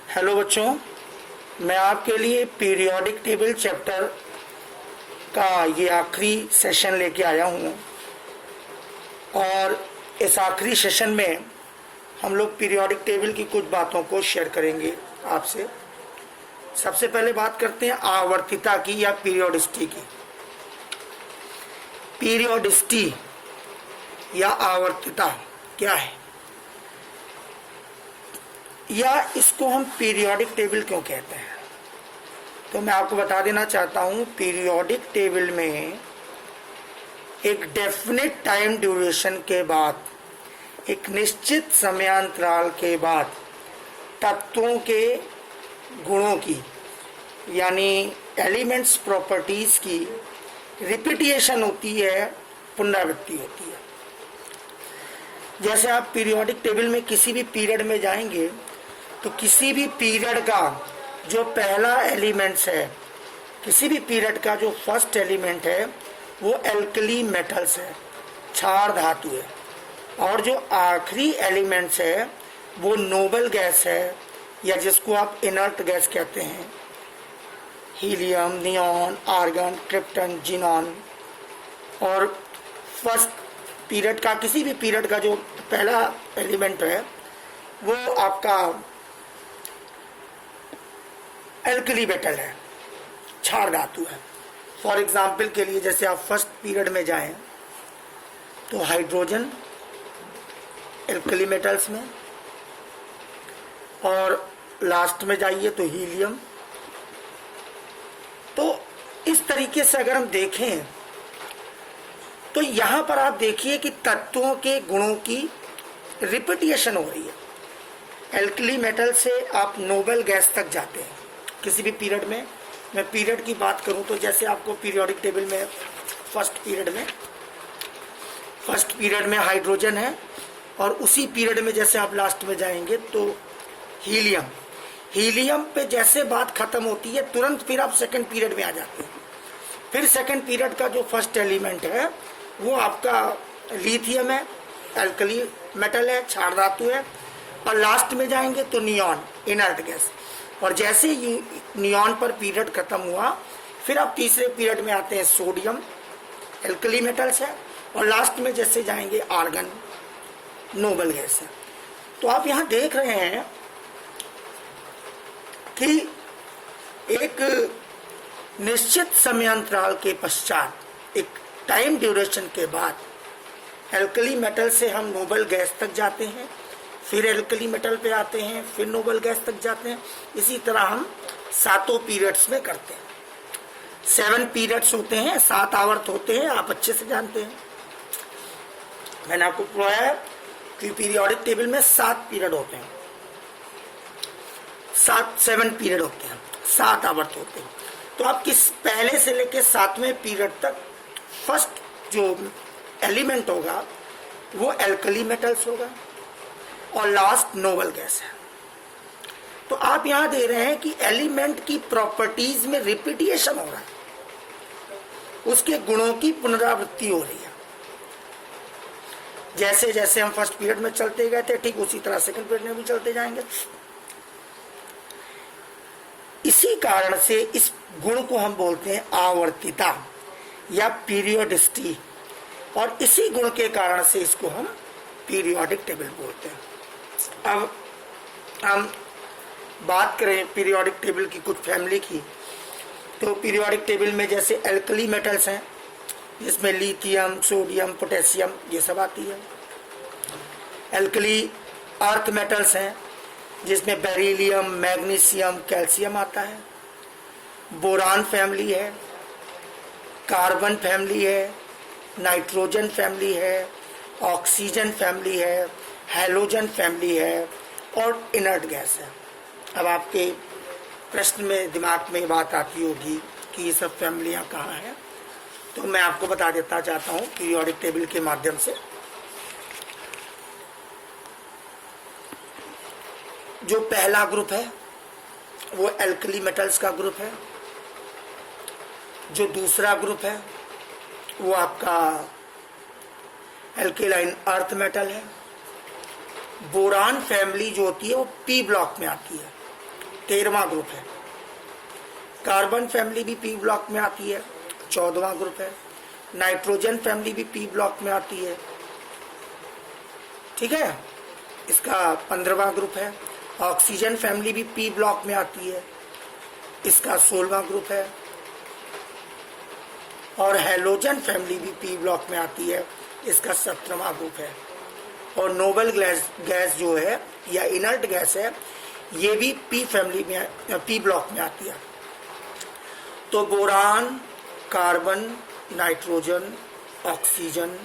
Hello बच्चों, मैं आपके लिए पीरियोडिक टेबल चैप्टर का ये आखिरी सेशन लेके आया हूँ। और इस आखिरी सेशन में हम लोग पीरियोडिक टेबल की कुछ बातों को शेयर करेंगे आपसे। सबसे पहले बात करते हैं आवर्तिता की या पीरियोडिसिटी की। पीरियोडिसिटी या आवर्तिता क्या है, या इसको हम पीरियोडिक टेबल क्यों कहते हैं, तो मैं आपको बता देना चाहता हूं। पीरियोडिक टेबल में एक डेफिनेट टाइम ड्यूरेशन के बाद, एक निश्चित समयांतराल के बाद तत्वों के गुणों की यानी एलिमेंट्स प्रॉपर्टीज की रिपीटिएशन होती है, पुनरावृत्ति होती है। जैसे आप पीरियोडिक टेबल में किसी भी पीरियड में जाएंगे तो किसी भी पीरियड का जो पहला एलिमेंट्स है, किसी भी पीरियड का जो फर्स्ट एलिमेंट है वो एल्कली मेटल्स है, क्षार धातु है, और जो आखिरी एलिमेंट्स है वो नोबल गैस है, या जिसको आप इनर्ट गैस कहते हैं, helium, neon, argon, krypton, xenon. और फर्स्ट पीरियड का, किसी भी पीरियड का जो पहला एलिमेंट है वो आपका एल्कली मेटल है, क्षार धातु है। फॉर एग्जाम्पल के लिए जैसे आप फर्स्ट पीरियड में जाएं तो हाइड्रोजन एल्कली मेटल्स में, और लास्ट में जाइए तो हीलियम। तो इस तरीके से अगर हम देखें तो यहां पर आप देखिए कि तत्वों के गुणों की रिपीटिएशन हो रही है। एल्कली मेटल से आप नोबल गैस तक जाते हैं किसी भी पीरियड में। मैं पीरियड की बात करूं तो जैसे आपको पीरियोडिक टेबल में फर्स्ट पीरियड में हाइड्रोजन है, और उसी पीरियड में जैसे आप लास्ट में जाएंगे तो हीलियम पे जैसे बात खत्म होती है तुरंत फिर आप सेकंड पीरियड में आ जाते हैं। फिर सेकंड पीरियड का जो फर्स्ट एलिमेंट है वो आपका लिथियम है, एल्कली मेटल है, क्षार धातु है, और लास्ट में जाएंगे तो नियॉन, इनर्ट गैस। और जैसे ही नियॉन पर पीरियड खत्म हुआ फिर आप तीसरे पीरियड में आते हैं, सोडियम एल्कली मेटल्स है, और लास्ट में जैसे जाएंगे आर्गन, नोबल गैस है। तो आप यहां देख रहे हैं कि एक निश्चित समयांतराल के पश्चात, एक टाइम ड्यूरेशन के बाद एल्कली मेटल से हम नोबल गैस तक जाते हैं, फिर एल्कली मेटल पे आते हैं, फिर नोबल गैस तक जाते हैं। इसी तरह हम 7 पीरियड्स में करते हैं। 7 पीरियड्स होते हैं, 7 आवर्त होते हैं, आप अच्छे से जानते हैं। मैंने आपको पढ़ाया कि पीरियोडिक टेबल में 7 पीरियड होते हैं, 7 पीरियड होते हैं, 7 आवर्त होते हैं। तो आप किस पहले से लेकर 7वें पीरियड तक फर्स्ट जो एलिमेंट होगा वो एल्कली मेटल्स होगा, और लास्ट नोबल गैस है। तो आप यहां दे रहे हैं कि एलिमेंट की प्रॉपर्टीज में रिपीटिएशन हो रहा है, उसके गुणों की पुनरावृत्ति हो रही है। जैसे जैसे हम फर्स्ट पीरियड में चलते गए थे ठीक उसी तरह सेकंड पीरियड में भी चलते जाएंगे। इसी कारण से इस गुण को हम बोलते हैं आवर्तिता या पीरियोडिसिटी, और इसी गुण के कारण से इसको हम पीरियोडिक टेबल बोलते हैं। अब हम बात करें पीरियोडिक टेबल की कुछ फैमिली की, तो पीरियोडिक टेबल में जैसे एल्कली मेटल्स हैं जिसमें लिथियम, सोडियम, पोटेशियम ये सब आती है। एल्कली अर्थ मेटल्स हैं जिसमें बेरिलियम, मैग्नीशियम, कैल्शियम आता है। बोरान फैमिली है, कार्बन फैमिली है, नाइट्रोजन फैमिली है, ऑक्सीजन फैमिली है, हैलोजन फैमिली है, और इनर्ट गैस है। अब आपके प्रश्न में दिमाग में बात आती होगी कि ये सब फैमिलियां कहाँ हैं, तो मैं आपको बता देता चाहता हूँ पीरियोडिक टेबल के माध्यम से। जो पहला ग्रुप है वो एल्कली मेटल्स का ग्रुप है। जो दूसरा ग्रुप है वो आपका एल्केलाइन अर्थ मेटल है। बोरान फैमिली जो होती है वो पी ब्लॉक में आती है, 13वां ग्रुप है। कार्बन फैमिली भी पी ब्लॉक में आती है, 14वां ग्रुप है। नाइट्रोजन फैमिली भी पी ब्लॉक में आती है, ठीक है, इसका 15वां ग्रुप है। ऑक्सीजन फैमिली भी पी ब्लॉक में आती है, इसका 16वां ग्रुप है। और हैलोजन फैमिली भी पी ब्लॉक में आती है, इसका 17वां ग्रुप है। और नोबल गैस जो है या इनर्ट गैस है, ये भी पी फैमिली में, पी ब्लॉक में आती है। तो boron, carbon, nitrogen, oxygen,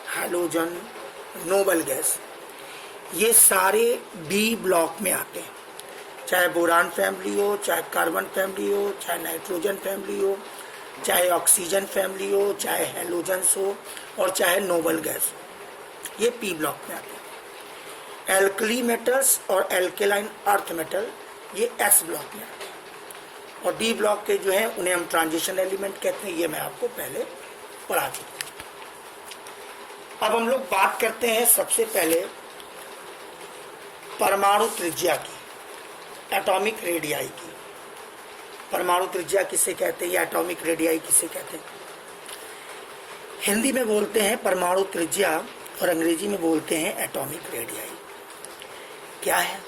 halogen, noble gas, ये सारे बी ब्लॉक में आते हैं। चाहे बोरान फैमिली हो, चाहे कार्बन फैमिली हो, चाहे नाइट्रोजन फैमिली हो, चाहे ऑक्सीजन फैमिली हो, चाहे हैलोजन्स हो और चाहे नोबल गैस हो, ये पी ब्लॉक में आते हैं। एल्कली मेटल्स और एल्केलाइन अर्थ मेटल ये एस ब्लॉक में आते हैं। और डी ब्लॉक के जो है उन्हें हम ट्रांजिशन एलिमेंट कहते हैं, ये मैं आपको पहले पढ़ा चुका हूं। अब हम लोग बात करते हैं सबसे पहले परमाणु त्रिज्या की, एटॉमिक रेडियाई की। परमाणु त्रिज्या किसे कहते हैं या एटॉमिक रेडियाई किसे कहते हैं? हिंदी में बोलते हैं परमाणु त्रिज्या और अंग्रेजी में बोलते हैं एटॉमिक रेडियाई। क्या है?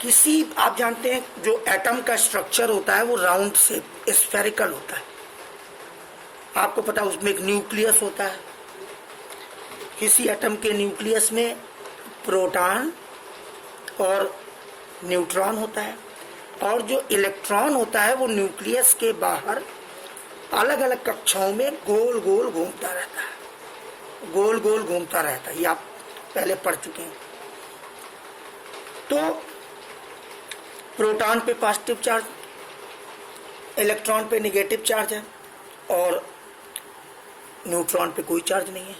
किसी, आप जानते हैं जो एटम का स्ट्रक्चर होता है वो राउंड से स्फेरिकल होता है, आपको पता है उसमें एक न्यूक्लियस होता है। किसी एटम के न्यूक्लियस में प्रोटॉन और न्यूट्रॉन होता है, और जो इलेक्ट्रॉन होता है वो न्यूक्लियस के बाहर अलग अलग कक्षाओं में गोल गोल घूमता रहता है, गोल गोल घूमता रहता है। ये आप पहले पढ़ चुके हैं। तो प्रोटॉन पे पॉजिटिव चार्ज, इलेक्ट्रॉन पे नेगेटिव चार्ज है और न्यूट्रॉन पे कोई चार्ज नहीं है।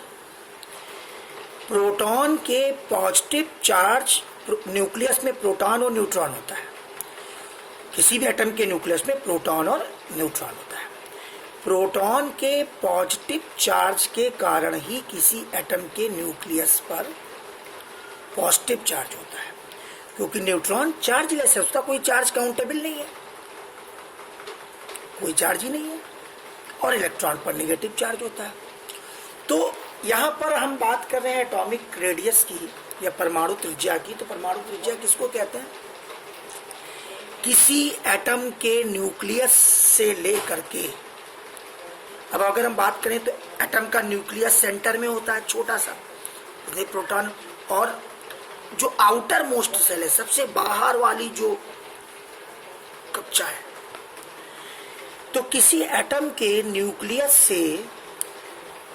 प्रोटॉन के पॉजिटिव चार्ज, न्यूक्लियस में प्रोटॉन और न्यूट्रॉन होता है। किसी भी एटम के न्यूक्लियस में प्रोटॉन और न्यूट्रॉन होता है। प्रोटॉन के पॉजिटिव चार्ज के कारण ही किसी एटम के न्यूक्लियस पर पॉजिटिव चार्ज होता है, क्योंकि न्यूट्रॉन चार्जलेस है, उसका कोई चार्ज काउंटेबल नहीं है, कोई चार्ज ही नहीं है। और इलेक्ट्रॉन पर नेगेटिव चार्ज होता है। तो यहाँ पर हम बात कर रहे हैं एटॉमिक रेडियस की या परमाणु त्रिज्या की। तो परमाणु त्रिज्या किसको कहते हैं? किसी एटम के न्यूक्लियस से लेकर के, अब अगर हम बात करें तो एटम का न्यूक्लियस सेंटर में होता है छोटा सा, प्रोटॉन, और जो आउटर मोस्ट सेल है, सबसे बाहर वाली जो कक्षा है, तो किसी एटम के न्यूक्लियस से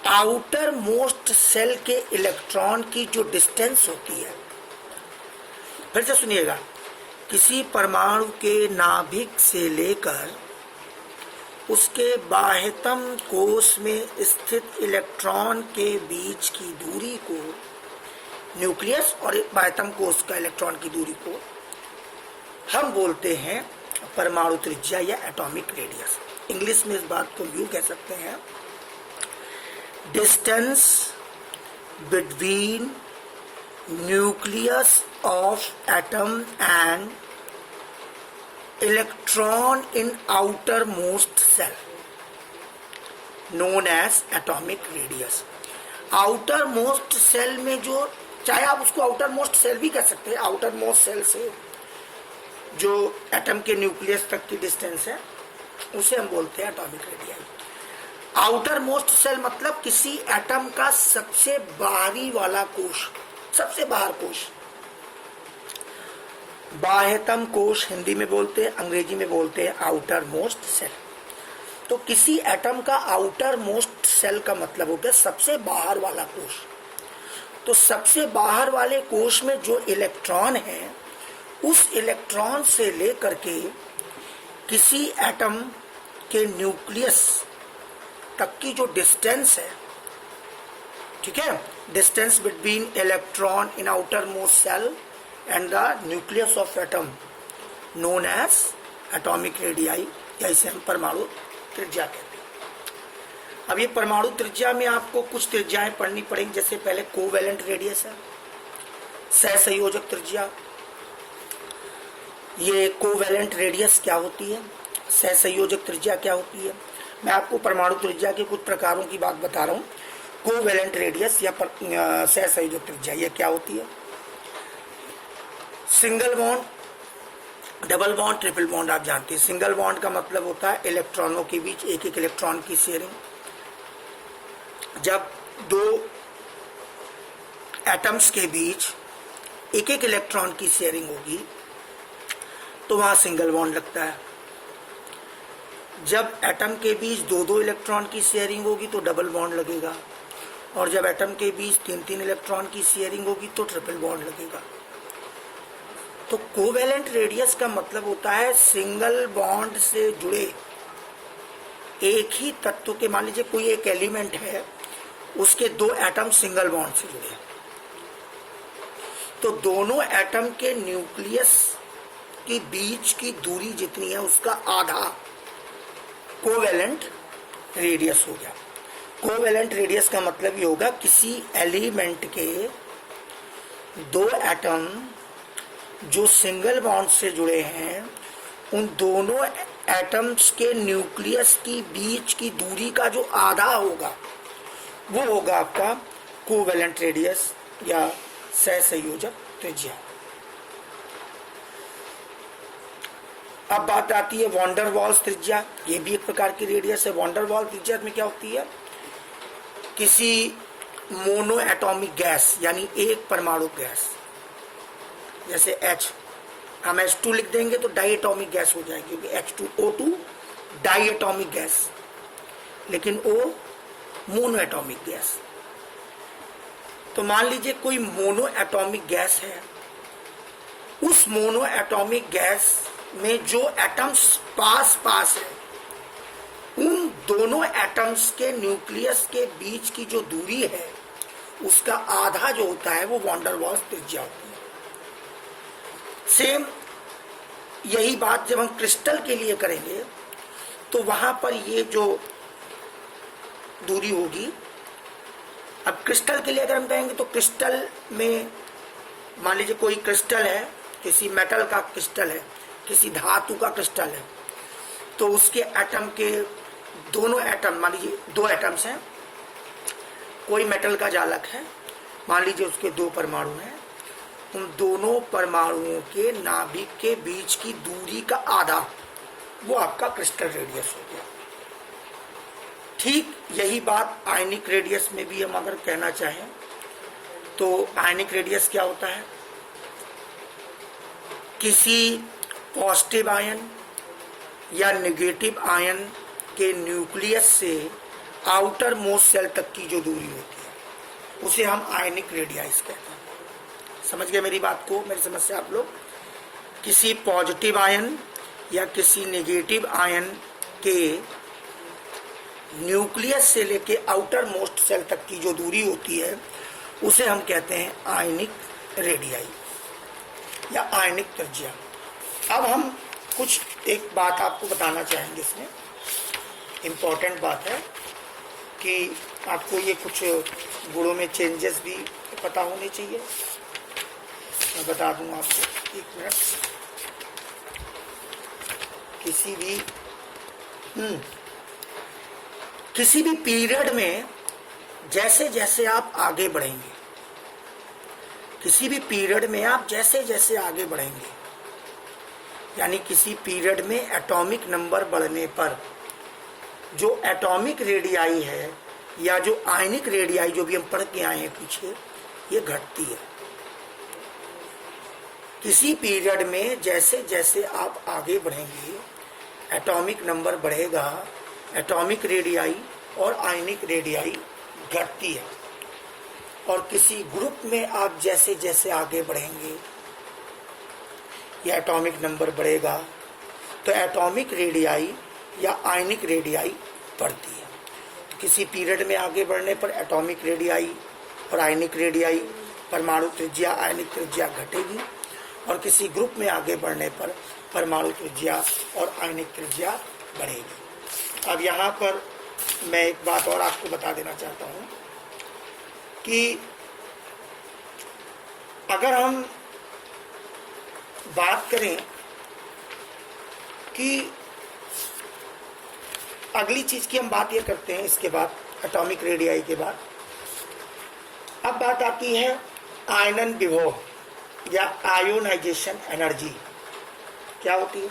आउटर मोस्ट सेल के इलेक्ट्रॉन की जो डिस्टेंस होती है, फिर से सुनिएगा, किसी परमाणु के नाभिक से लेकर उसके बाह्यतम कोश में स्थित इलेक्ट्रॉन के बीच की दूरी को, न्यूक्लियस और बाह्यतम कोश का इलेक्ट्रॉन की दूरी को हम बोलते हैं परमाणु त्रिज्या या एटॉमिक रेडियस। इंग्लिश में इस बात को यूं कह सकते हैं, distance between nucleus of atom and electron in outer most shell known as atomic radius. Outer most shell में जो, चाहे आप उसको आउटर मोस्ट सेल भी कह सकते हैं, आउटर मोस्ट सेल से जो एटम के न्यूक्लियस तक की डिस्टेंस है उसे हम बोलते हैं atomic radius. Outer most shell मतलब किसी एटम का सबसे बाहरी वाला कोश, सबसे बाहर कोश। बाह्यतम कोश हिंदी में बोलते हैं, अंग्रेजी में बोलते हैं आउटर मोस्ट सेल। तो किसी एटम का आउटर मोस्ट सेल का मतलब हो गया सबसे बाहर वाला कोश। तो सबसे बाहर वाले कोश में जो इलेक्ट्रॉन है, उस इलेक्ट्रॉन से लेकर के किसी एटम के न्यूक्लियस तक की जो डिस्टेंस है, ठीक है, distance between electron in outer most shell and the nucleus of atom known as atomic radii, या इसे हम परमाणु त्रिज्या कहते हैं। अब ये परमाणु त्रिज्या में आपको कुछ त्रिज्याएं पढ़नी पड़ेंगी, जैसे पहले कोवैलेंट रेडियस है, सहसंयोजक त्रिज्या, ये कोवैलेंट रेडियस क्या होती है, सहसंयोजक त्रिज्या क्या होती है। मैं आपको परमाणु त्रिज्या के कुछ प्रकारों की बात बता रहा हूँ। कोवैलेंट रेडियस या सहसंयोजक त्रिज्या ये क्या होती है। Single bond, double bond, triple bond आप जानते हैं। सिंगल बॉन्ड का मतलब होता है इलेक्ट्रॉनों के बीच एक एक इलेक्ट्रॉन की शेयरिंग। जब दो एटम्स के बीच एक एक इलेक्ट्रॉन की शेयरिंग होगी तो वहां सिंगल बॉन्ड लगता है। जब एटम के बीच दो दो इलेक्ट्रॉन की शेयरिंग होगी तो डबल बॉन्ड लगेगा, और जब एटम के बीच तीन तीन इलेक्ट्रॉन की शेयरिंग होगी तो ट्रिपल बॉन्ड लगेगा। तो कोवैलेंट रेडियस का मतलब होता है सिंगल बॉन्ड से जुड़े एक ही तत्व के, मान लीजिए कोई एक एलिमेंट है, उसके दो एटम सिंगल बॉन्ड से जुड़े, तो दोनों एटम के न्यूक्लियस के बीच की दूरी जितनी है उसका आधा कोवैलेंट रेडियस हो गया। कोवैलेंट रेडियस का मतलब ये होगा किसी एलिमेंट के दो एटम जो सिंगल बॉन्ड से जुड़े हैं, उन दोनों एटम्स के न्यूक्लियस की बीच की दूरी का जो आधा होगा वो होगा आपका कोवैलेंट रेडियस या सहसंयोजक त्रिज्या। अब बात आती है वॉन डेर वाल्स त्रिज्या। ये भी एक प्रकार की रेडियस है। वॉन डेर वाल्स त्रिज्या में क्या होती है, किसी मोनो एटॉमिक गैस यानी एक परमाणु गैस, जैसे H, हम H2 लिख देंगे तो डाई एटॉमिक गैस हो जाएगी, क्योंकि H2O2 डाई एटॉमिक गैस, लेकिन O मोनो एटॉमिक गैस। तो मान लीजिए कोई मोनो एटॉमिक गैस है, उस मोनो एटॉमिक गैस में जो एटम्स पास पास है, उन दोनों एटम्स के न्यूक्लियस के बीच की जो दूरी है उसका आधा जो होता है वो वॉन डेर वाल्स त्रिज्या होती है। सेम यही बात जब हम क्रिस्टल के लिए करेंगे तो वहां पर ये जो दूरी होगी, अब क्रिस्टल के लिए अगर हम कहेंगे तो क्रिस्टल में मान लीजिए कोई क्रिस्टल है, किसी मेटल का क्रिस्टल है, किसी धातु का क्रिस्टल है, तो उसके एटम के दोनों एटम, मान लीजिए दो एटम्स हैं, कोई मेटल का जालक है, मान लीजिए उसके दो परमाणु हैं, उन दोनों परमाणुओं के नाभिक के बीच की दूरी का आधा वो आपका क्रिस्टल रेडियस हो गया। ठीक यही बात आयनिक रेडियस में भी हम अगर कहना चाहें तो आयनिक रेडियस क्या होता है, किसी पॉजिटिव आयन या नेगेटिव आयन के न्यूक्लियस से आउटर मोस्ट सेल तक की जो दूरी होती है उसे हम आयनिक रेडियस कहते हैं। समझ गए मेरी बात को, मेरी समस्या आप लोग। किसी पॉजिटिव आयन या किसी नेगेटिव आयन के न्यूक्लियस से लेके आउटर मोस्ट सेल तक की जो दूरी होती है उसे हम कहते हैं आयनिक रेडियाई या आयनिक त्रिज्या। अब हम कुछ एक बात आपको बताना चाहेंगे, इसमें इम्पोर्टेंट बात है कि आपको ये कुछ गुणों में चेंजेस भी पता होने चाहिए। मैं बता दूंगा आपको, एक मिनट। किसी भी पीरियड में जैसे जैसे आप आगे बढ़ेंगे, किसी भी पीरियड में आप जैसे जैसे आगे बढ़ेंगे, यानी किसी पीरियड में एटॉमिक नंबर बढ़ने पर जो एटॉमिक रेडियाई है या जो आयनिक रेडियाई जो भी हम पढ़ के आए हैं पीछे, ये घटती है। किसी पीरियड में जैसे जैसे आप आगे बढ़ेंगे एटॉमिक नंबर बढ़ेगा, एटॉमिक रेडियाई और आयनिक रेडियाई घटती है। और किसी ग्रुप में आप जैसे जैसे आगे बढ़ेंगे या एटॉमिक नंबर बढ़ेगा तो एटॉमिक रेडियाई या आयनिक रेडियाई बढ़ती है। तो किसी पीरियड में आगे बढ़ने पर एटॉमिक रेडियाई और आयनिक रेडियाई, परमाणु त्रिज्या, आयनिक त्रिज्या घटेगी, और किसी ग्रुप में आगे बढ़ने पर परमाणु त्रिज्या और आयनिक त्रिज्या बढ़ेगी। अब यहाँ पर मैं एक बात और आपको बता देना चाहता हूँ कि अगर हम बात करें कि अगली चीज की हम बात ये करते हैं इसके बाद, एटॉमिक रेडियाई के बाद। अब बात आती है आयनन विभव या आयोनाइजेशन एनर्जी। क्या होती है?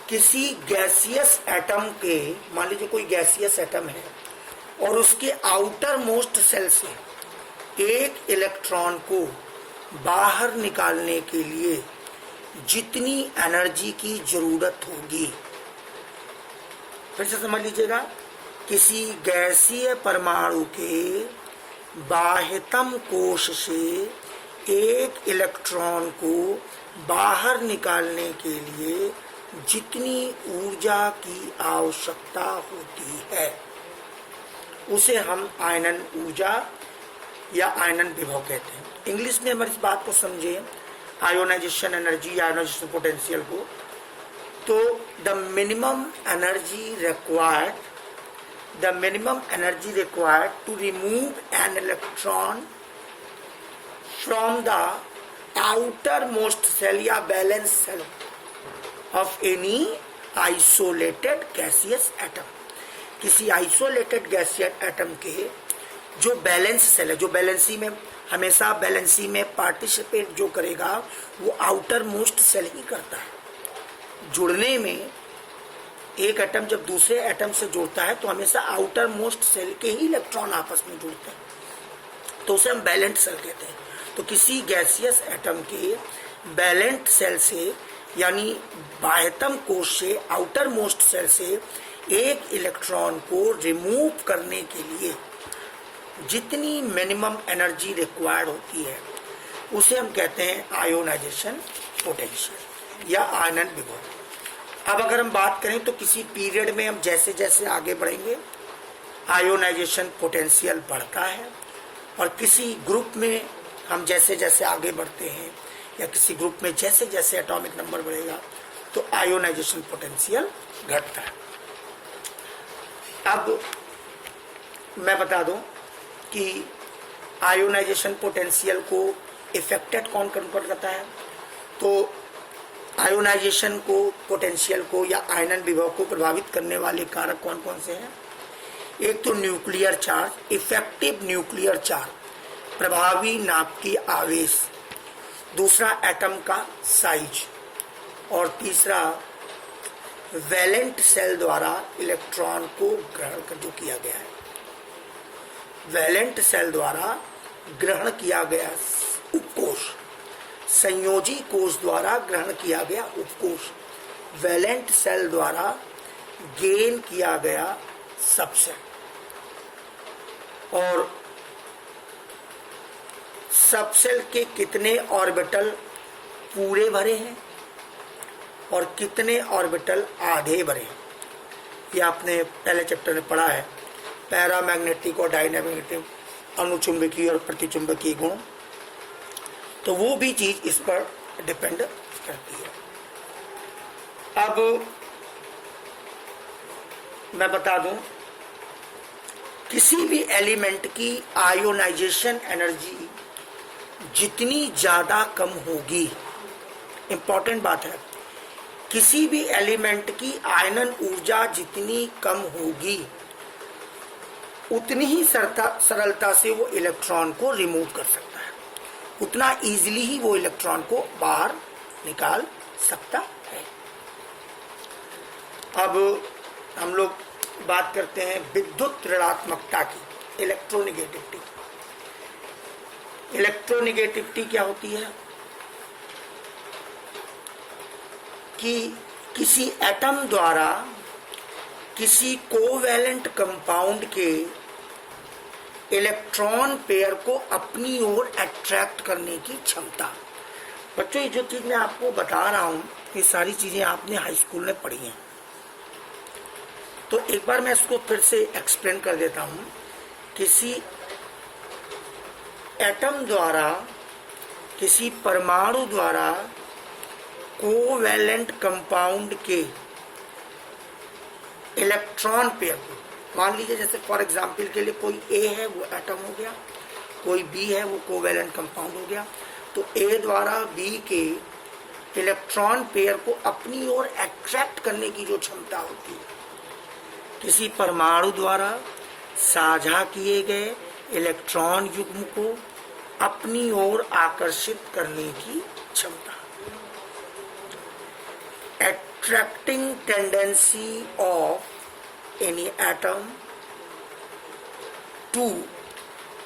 किसी गैसियस एटम के, मान लीजिए कोई गैसियस एटम है और उसके आउटर मोस्ट सेल से एक इलेक्ट्रॉन को बाहर निकालने के लिए जितनी एनर्जी की जरूरत होगी, फिर से समझ लीजिएगा, किसी गैसीय परमाणु के बाह्यतम कोश से एक इलेक्ट्रॉन को बाहर निकालने के लिए जितनी ऊर्जा की आवश्यकता होती है उसे हम आयनन ऊर्जा या आयनन विभव कहते हैं। इंग्लिश में हमारी इस बात को समझे, आयोनाइजेशन एनर्जी या आयोनाइजेशन पोटेंशियल को, तो the minimum energy required to remove an electron from the outer most shell या valence shell of any isolated gaseous atom. किसी आइसोलेटेड गैसियस एटम के जो बैलेंस सेल है, जो बैलेंसी में हमेशा बैलेंसी में पार्टिसिपेट जो करेगा वो आउटर मोस्ट सेल ही करता है। जुड़ने में एक एटम जब दूसरे एटम से जुड़ता है तो हमेशा आउटर मोस्ट सेल के ही इलेक्ट्रॉन आपस में जुड़ते हैं, तो उसे हम बैलेंट सेल कहते हैं। तो किसी गैसियस एटम के बैलेंट सेल से यानी बाह्यतम कोश से, आउटर मोस्ट सेल से एक इलेक्ट्रॉन को रिमूव करने के लिए जितनी मिनिमम एनर्जी रिक्वायर्ड होती है उसे हम कहते हैं आयोनाइजेशन पोटेंशियल या आयनन विभव। अब अगर हम बात करें तो किसी पीरियड में हम जैसे जैसे आगे बढ़ेंगे आयोनाइजेशन पोटेंशियल बढ़ता है, और किसी ग्रुप में हम जैसे जैसे आगे बढ़ते हैं या किसी ग्रुप में जैसे जैसे एटॉमिक नंबर बढ़ेगा तो आयोनाइजेशन पोटेंशियल घटता है। अब मैं बता दूं कि आयोनाइजेशन पोटेंशियल को इफेक्टेड कौन कंट्रोल करता है। तो आयोनाइजेशन को, पोटेंशियल को या आयनन विभव को प्रभावित करने वाले कारक कौन कौन से हैं? एक तो nuclear charge, effective nuclear charge, प्रभावी नाभिकीय आवेश, दूसरा एटम का साइज, और तीसरा वैलेंट सेल द्वारा इलेक्ट्रॉन को ग्रहण कर जो किया गया है, वैलेंट सेल द्वारा ग्रहण किया गया उपकोष, संयोजी कोष द्वारा ग्रहण किया गया उपकोष, वैलेंट सेल द्वारा गेन किया गया सबसेट, और सबसेल के कितने ऑर्बिटल पूरे भरे हैं और कितने ऑर्बिटल आधे भरे हैं। ये आपने पहले चैप्टर में पढ़ा है, पैरामैग्नेटिक और डायनामैग्नेटिक, अनुचुंबकीय और प्रतिचुंबकीय गुण, तो वो भी चीज इस पर डिपेंड करती है। अब मैं बता दूं, किसी भी एलिमेंट की आयोनाइजेशन एनर्जी जितनी ज्यादा कम होगी, इंपॉर्टेंट बात है, किसी भी एलिमेंट की आयनन ऊर्जा जितनी कम होगी उतनी ही सरलता से वो इलेक्ट्रॉन को रिमूव कर सकता है, उतना इजीली ही वो इलेक्ट्रॉन को बाहर निकाल सकता है। अब हम लोग बात करते हैं विद्युत ऋणात्मकता की, इलेक्ट्रोनिगेटिविटी। इलेक्ट्रोनिगेटिविटी क्या होती है कि किसी एटम द्वारा किसी कोवैलेंट कंपाउंड के इलेक्ट्रॉन पेयर को अपनी ओर अट्रैक्ट करने की क्षमता। बच्चों, ये जो चीज मैं आपको बता रहा हूं ये सारी चीजें आपने हाई स्कूल में पढ़ी हैं, तो एक बार मैं इसको फिर से एक्सप्लेन कर देता हूं। किसी एटम द्वारा, किसी परमाणु द्वारा कोवैलेंट कंपाउंड के इलेक्ट्रॉन पेयर को, मान लीजिए जैसे फॉर एग्जांपल के लिए कोई ए है वो एटम हो गया, कोई बी है वो कोवैलेंट कंपाउंड हो गया, तो ए द्वारा बी के इलेक्ट्रॉन पेयर को अपनी ओर अट्रैक्ट करने की जो क्षमता होती है, किसी परमाणु द्वारा साझा किए गए इलेक्ट्रॉन युग्म को अपनी ओर आकर्षित करने की क्षमता। Attracting tendency of any atom to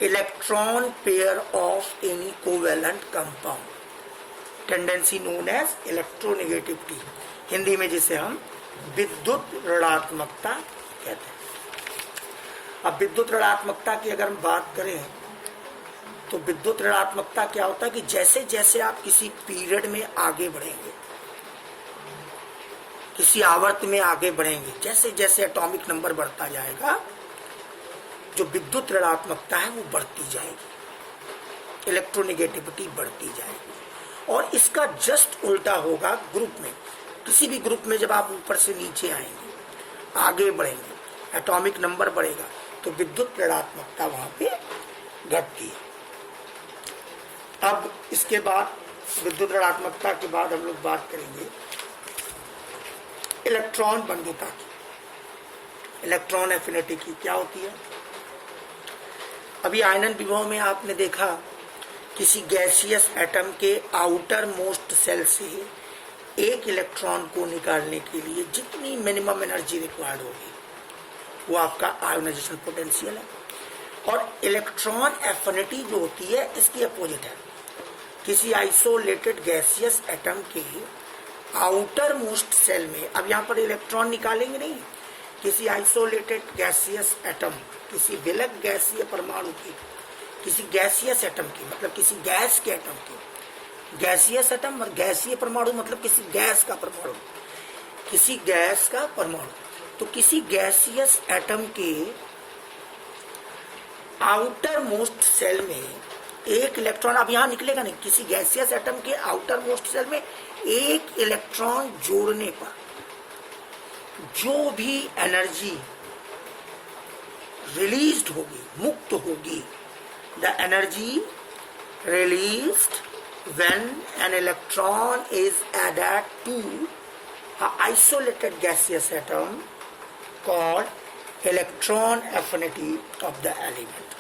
electron pair of any covalent compound, tendency known as electronegativity, Hindi में जिसे हम विद्युत ऋणात्मकता कहते हैं। अब विद्युत ऋणात्मकता की अगर हम बात करें तो विद्युत ऋणात्मकता क्या होता है कि जैसे जैसे आप किसी पीरियड में आगे बढ़ेंगे, किसी आवर्त में आगे बढ़ेंगे, जैसे जैसे एटॉमिक नंबर बढ़ता जाएगा, जो विद्युत ऋणात्मकता है वो बढ़ती जाएगी, इलेक्ट्रोनेगेटिविटी बढ़ती जाएगी। और इसका जस्ट उल्टा होगा ग्रुप में। किसी भी ग्रुप में जब आप ऊपर से नीचे आएंगे, आगे बढ़ेंगे, एटॉमिक नंबर बढ़ेगा, तो विद्युत ऋणात्मकता वहां पे घटती है। अब इसके बाद विद्युत ऋणात्मकता के बाद हम लोग बात करेंगे इलेक्ट्रॉन बंधुता की, इलेक्ट्रॉन एफिनिटी की। क्या होती है? अभी आयनन विभव में आपने देखा किसी गैसियस एटम के आउटर मोस्ट सेल से एक इलेक्ट्रॉन को निकालने के लिए जितनी मिनिमम एनर्जी रिक्वायर्ड होगी वो आपका आयोनाइजेशन पोटेंशियल है। और इलेक्ट्रॉन एफिनिटी जो होती है इसकी अपोजिट है। किसी आइसोलेटेड गैसियस एटम के आउटर मोस्ट सेल में, अब यहाँ पर इलेक्ट्रॉन निकालेंगे नहीं, किसी आइसोलेटेड गैसियस एटम, किसी विलग गैसीय परमाणु की, किसी गैसियस एटम की, मतलब किसी गैस के एटम की, गैसियस एटम और गैसीय परमाणु मतलब किसी गैस का परमाणु, किसी गैस का परमाणु। तो किसी गैसियस एटम के आउटर मोस्ट सेल में एक इलेक्ट्रॉन, अब यहां निकलेगा नहीं, किसी गैसियस एटम के आउटर मोस्ट सेल में एक इलेक्ट्रॉन जोड़ने पर जो भी एनर्जी रिलीज्ड होगी, मुक्त होगी, the energy released when an electron is added to an isolated gaseous atom called electron affinity of the element.